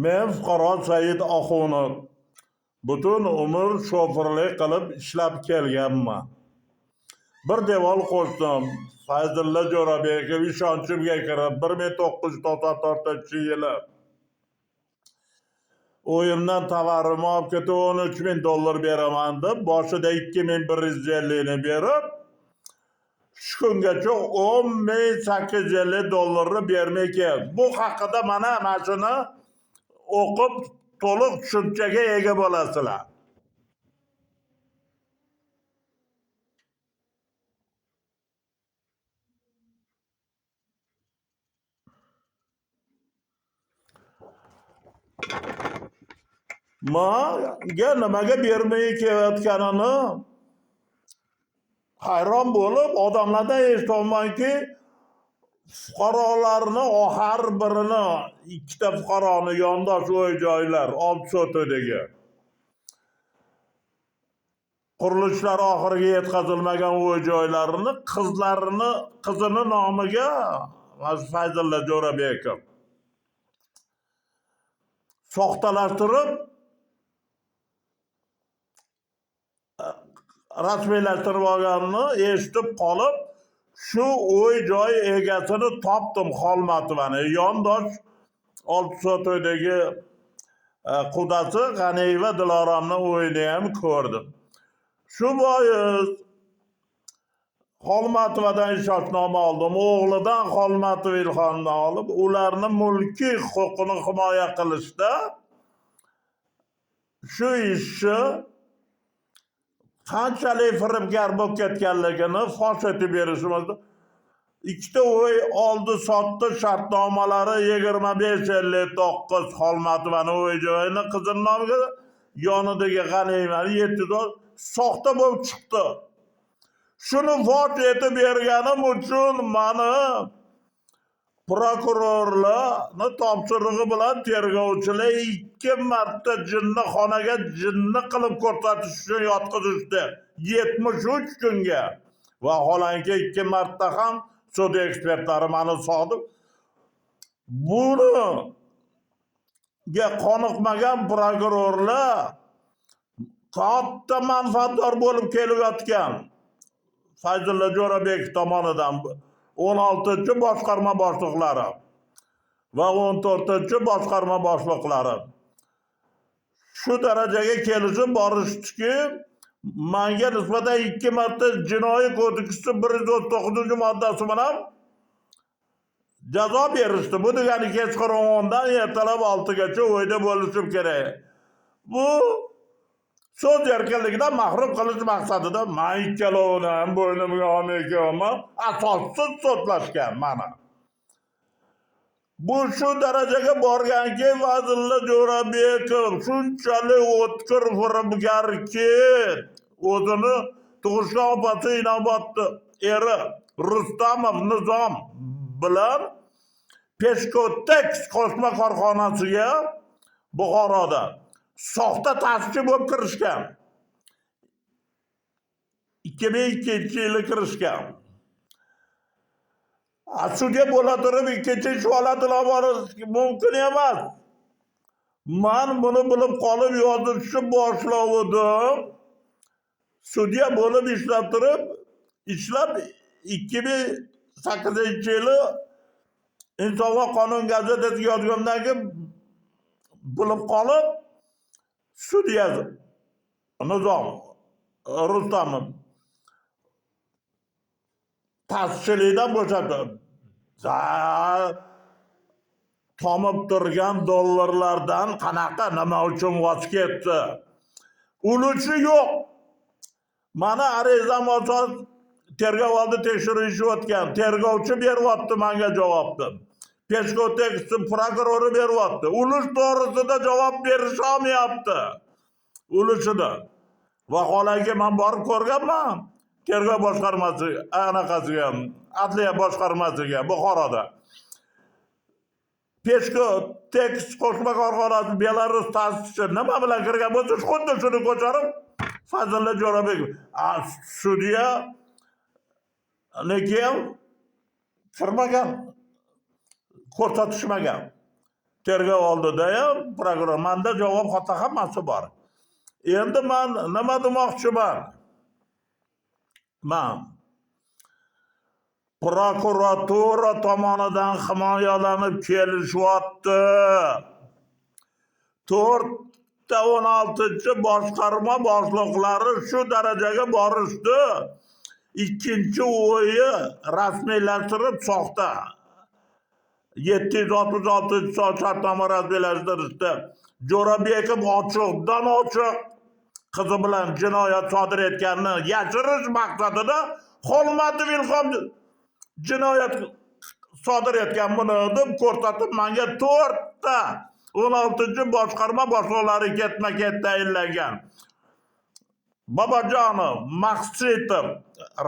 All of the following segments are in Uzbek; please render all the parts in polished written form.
Men fuqaro Said Oxunov butun umr shoferlik qilib ishlab kelganman. Bir devor qo'shdim. Fayzulla Jo'rabekov ishonchimga kirib 1994-yili o'yimdan tovarimni olib ketib $13,000 beraman deb boshida 2,150 ni berib, shu kungacha $10,850 bermay keldi. Bu haqida mana shuni o'qib to'liq tushunchaga ega bo'lasizlar. Menga nimaga bermay kelayotganini hayron bo'lib odamlardan eshitolmanki, fuqarolarni har birini ikkita fuqaroni yondosh uy-joylar Oltiso'tidagi qurilishlar oxiriga yetkazilmagan uy-joylarini qizini nomiga Fayzulla Jo'rabekov soxtalashtirib rasmiylashtirib olganini eshitib qolib, shu uy-joy egasini topdim, Xolmatovani. Yondosh Oltiso'tidagi qudasi G'aniyeva Diloramni uyini ham ko'rdim. Shu bois Xolmatovadan ishonchnoma oldim. O'g'lidan Xolmatov ilhomdan olib, ularni mulkiy huquqini himoya qilishda shu ishni qanchalik firibgar bo'lib ketganligini fosh etib berishimiz. Ikkita uy oldi sotdi shartnomalari 25,59 Xolmatovani uy-joyini qizini nomiga, yonidagi G'aniyevani 700 soxta bo'lib chiqdi. Shuni fosh etib berganim uchun meni prokurorlarni topshirig'i bilan tergovchilar 2 marta jinnixonaga jinni qilib ko'rsatish uchun yotqizishdi 73 kunga. Vaholanki 2 marta ham sud ekspertlari meni sodiq. Bunga qoniqmagan prokurorlar katta manfaatdor bo'lib kelayotgan Fayzulla Jo'rabekov tomonidan 16-boshqarma boshliqlari va 14-boshqarma boshliqlari shu darajaga kelishib borishdiki, menga nisbatan 2 marta jinoiy kodeksi 139-moddasi bilan jazo berishdi. Bu degani kechqurun 10 dan ertalab 6 gacha uyda bo'lishim kerak. Bu so'z erkinligidan mahrum qilish maqsadida men ikkalovini ham bo'ynimga olmayman, asossiz sudlashgan mana. Bu shu darajaga borganki, Fayzulla Jo'rabekov shunchalik o'tkir firibgarki, o'zini tug'ishgan opasi Inobatni eri Rustamov Nizom bilan Peshkotex qo'shma korxonasiga Buxoroda soxta ta'sischi bo'lib kirishgan. 2002-yili kirishgan. Sudya bo'la turib ikkinchi ish holatini olib borish mumkin emas. Men buni bilib qolib yozishni boshlovdim. Sudya bo'lib ishlab turib, 2008-yili Inson va qonun gazetasiga yozgandan keyin bilib qolib, sudya Nizom Rustamov ta'sischilikdan bo'shatdi. Tomib turgan dollarlardan qanaqa, nima uchun voz ketdi? Ulushi yo'q. Mana arizam asos tergov oldi tekshirish o'tgan. Tergovchi beryapti menga javobni. Peshkotex prokurori beryapti. Ulush to'g'risida javob berish olmayapti. Ulushida. Vaholanki men borib ko'rganman. Tergov boshqarmasi anaqasiga, adliya boshqarmasiga Buxoroda. Peshkotex qo'shma korxonasi Belarus ta'sischi nima bilan kirgan bo'lsa, xuddi shuni ko'tarib Fayzulla Jo'rabekov sudya lekin kirmagan, ko'rsatishmagan. tergov oldida ham prokuror manda javob xato hammasi bor. Endi men nima demoqchiman? Men prokuratura tomonidan himoyalanib kelishyapti. 4-16 boshqarma boshliqlari shu darajaga borishdi. Ikkinchi o'yi rasmiylashtirib soxta 766 shartnoma rasmiylashtirishdi. Jo'rabekov ochiqdan ochiq qizi bilan jinoyat sodir etganini yashirish maqsadida Xolmatov Ilhom jinoyat sodir etgan buni deb ko'rsatib menga 4ta 16 boshqarma boshliqlari ketma-ket tayinlangan. Bobojonov, Maqsitov,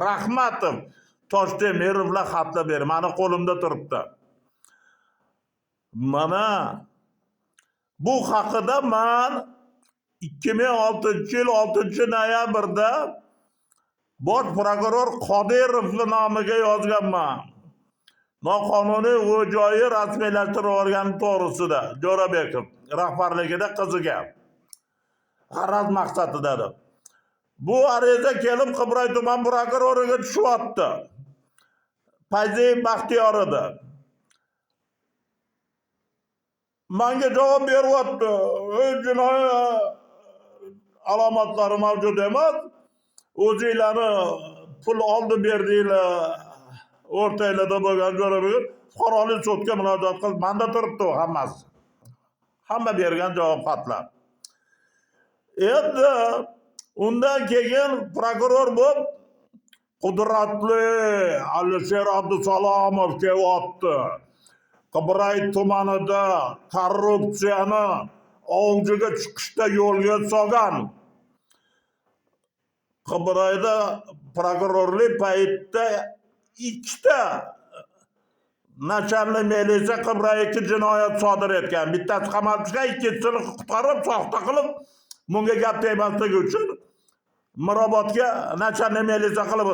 Rahmatov, Toshtemerovlar xatlar berib, meni qo'limda turibdi. Mana bu haqida men 2006 yil 6-noyabrda bosh prokuror Qodirovning nomiga yozganman. Noqonuniy o'joyi rasmiylashtirib olgani to'g'risida Jo'rabekov rahbarligida qiziga g'araz maqsadida. Bu ariza kelib Qibray tuman prokuroriga tushyapti. Fayziyev Baxtiyor edi. Menga javob beryapti. Jinoyat alomatlari mavjud emas. O'zinglarni pul oldi berdinglar. O'rtaylarda bo'lgan Jo'rabek fuqarolik sudga murojaat qilib, menda turibdi hammasi. Hamma bergan javob xatlar. Endi undan keyin prokuror bo'lib qudratli Alisher Abdusalomov kelyapti. Qibray tumanida korrupsiyani avjiga chiqishda yo'lga solgan. Qibrayda prokurorlik paytida 2ta nachalnik militsiya Qibrayga jinoyat sodir etgan. Bittasi qamalishga, ikkinchisini qutqarib, soxta qilib, bunga gap tegmasligi uchun Mirobodga nachalnik militsiya qilib.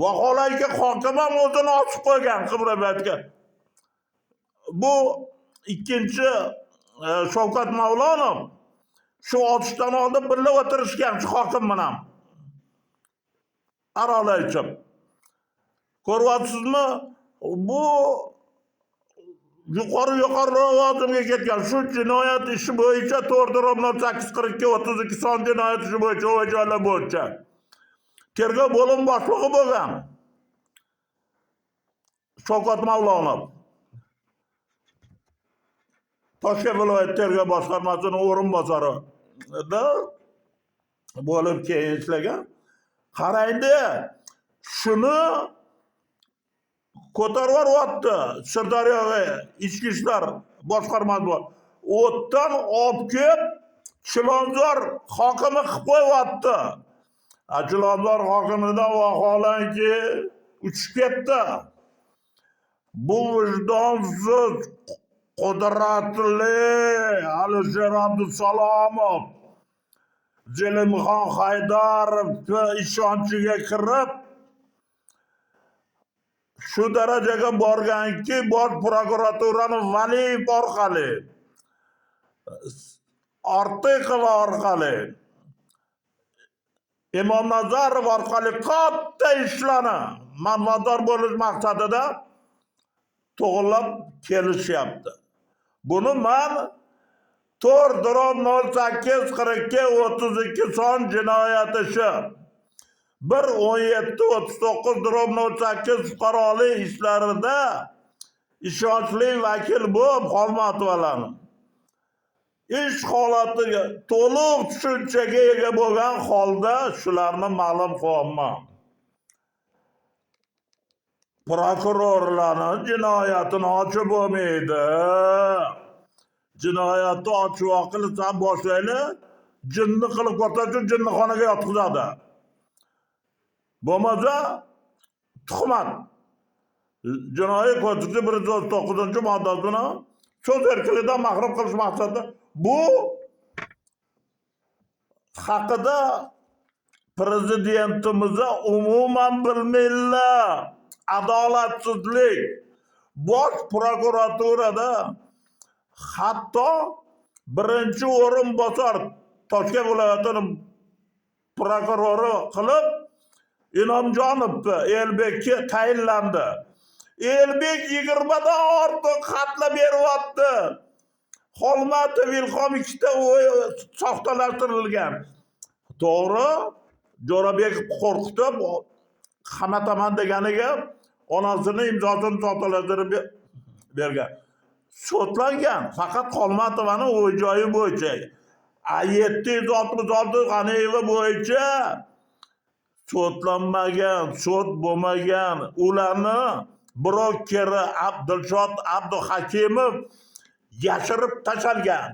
Vaholanki hokim ham o'zini ochib qo'ygan Qibrayga. Bu ikkinchi Shavkat Mavlonov shu otishdan oldin birga o'tirishgan shu hokim bilan. Aralashib. Ko'ryapsizmi? Bu yuqori lavozimga ketgan shu jinoyat ishi bo'yicha 4-8-42-32 son jinoyat ishi bo'yicha o'joylar bo'yicha tergov bo'lim boshlig'i bo'lgan Shavkat Mavlonov. Toshkent viloyat tergov boshqarmasining o'rinbosari bo'lib keyin ishlagan. Qaraydi, shuni ko'tarib yuryapti. Sirdaryoga ichki ishlar boshqarmasi bor. O'tdan olib kelib Chilonzor hokimi qilib qo'yapti. Chilonzor hokimidan vaholanki uchib ketdi. Bu vijdonsiz qudratli Alisher Abdusalomov Zelimxon Haydarov ishonchiga kirib shu darajaga borganki, bosh prokuraturaning Valiyev orqali, Ortiqova orqali, Imomnazarov orqali katta ishlarni manfaatdor bo'lish maqsadida to'g'irlab kelishyapti. Buni men 4-08-42-32 son jinoyat ishi 1-17-39-08 fuqarolik ishlarida ishonchli vakil bo'lib Xolmatovalarni ish holatiga to'liq tushunchaga ega bo'lgan holda shularni ma'lum qilyapman. Prokurorlarning jinoyatini ochib bo'lmaydi. Jinoyatni ochib qilib boshlaydi, jinni qilib ko'rsatib jinnixonaga yotqizadi. Bo'lmasa tuhmat. Jinoiy kodeks 139-moddasi bilan so'z erkinligidan mahrum qilish maqsadida bu haqida prezidentimiz umuman bilmaylar. Adolatsizlik bosh prokuraturada Hatto birinchi o'rinbosar Toshkent viloyatining prokurori qilib Inomjonovni Elbekka tayinlandi. Elbek 20 dan ortiq xatlar beryapti. Xolmatov Ilhom ikkita soxtalashtirilgan. To'g'ri, Jo'rabek qo'rqitib qamataman deganiga onasini imzosini soxtalashtirib bergan. Sotlangan faqat Xolmatovning o'y-joyi bo'yicha. 766 G'aniyeva bo'yicha sotlanmagan, sot bo'lmagan. Ularni brokeri Abdulshod Abduhakimov yashirib tashalgan,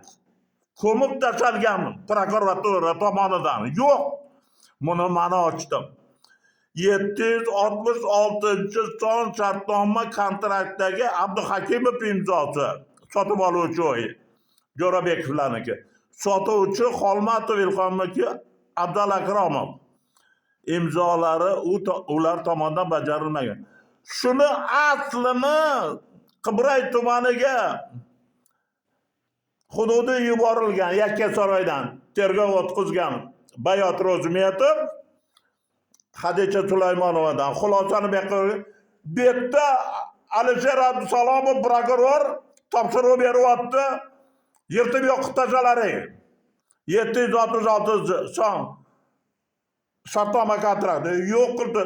ko'mib tashalgan prokuratura tomonidan. Yo'q. Buni mana ochdim. 766-son shartnoma kontraktdagi Abduhakimov imzosi sotib oluvchi Jo'rabekovlarniki. Sotuvchi Xolmatov Ilhomniki Abdul Akromov. imzolari ular tomonidan bajarilmagan. Shuni aslini Qibray tumaniga hududiy yuborilgan Yakkasaroydan tergov o'tkazgan Bayot Rozmetov Xadicha Sulaymonovadan xulosani bu yerda Alisher Abdusalomov prokuror topshiriq beryapti. Yirtib yoqib tashalaring. 766 son shartnoma kontrakti yo'q qildi.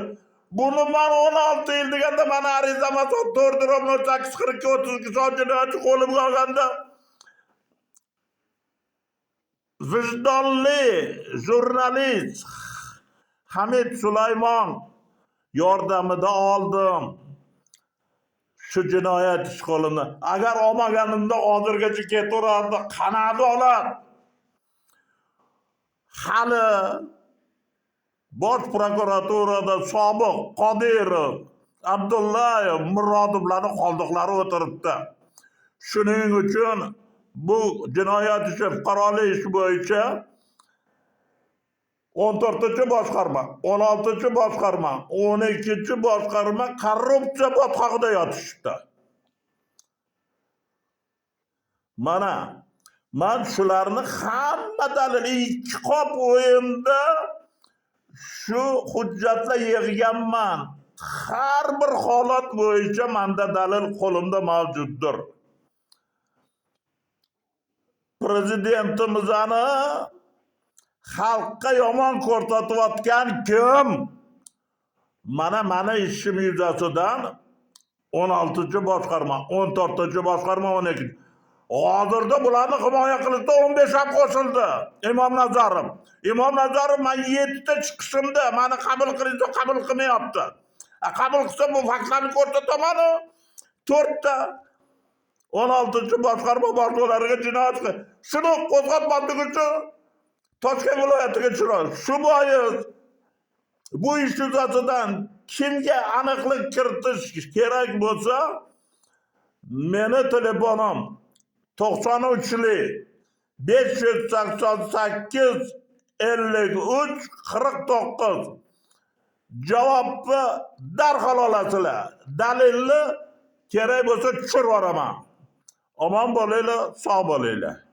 Buni men 16 yil deganda mana arizama 4-842-32 son jinoyatchi qo'limga olganda vijdonli jurnalist Hamid Sulaymon yordamida oldim shu jinoyat ish qo'limni. Agar olmaganimda hozirgacha ketaverardi. Qanadi olar? Hali Bosh prokuraturada sobiq Qodirov, Abdullayev, Murodovlarning qoldiqlari o'tiribdi. Shuning uchun bu jinoyat ishi fuqarolik ishi bo'yicha 14-boshqarma, 16-boshqarma, 12-boshqarma korrupsiya botqog'ida yotishibdi. Mana men shularni hamma dalil ikki qop o'yinda shu hujjatlar yig'ganman. Har bir holat bo'yicha menda dalil qo'limda mavjuddir. Prezidentimizani xalqqa yomon ko'rsatayotgan kim? Mana ishim yuzasidan 16-boshqarma, 14-boshqarma, 12. Hozirda bularni himoya qilishda 15 ham qo'shildi. Imom Nazarov men 7 ta chiqishimda meni qabul qilishda qabul qilmayapti. Qabul qilsa bu faktlarni ko'rsataman. 4 ta 16-boshqarma boshliqlariga jinoyat qildi. Shuni qo'zg'atmaslik uchun Toshkent viloyatiga chiroy. Shu bois bu ish yuzasidan kimga aniqlik kiritish kerak bo'lsa, meni telefonim 93li 588 53 49. Javobni darhol olasizlar. Dalilni kerak bo'lsa tushirib yuboraman. Omon bo'linglar, sog' bo'linglar.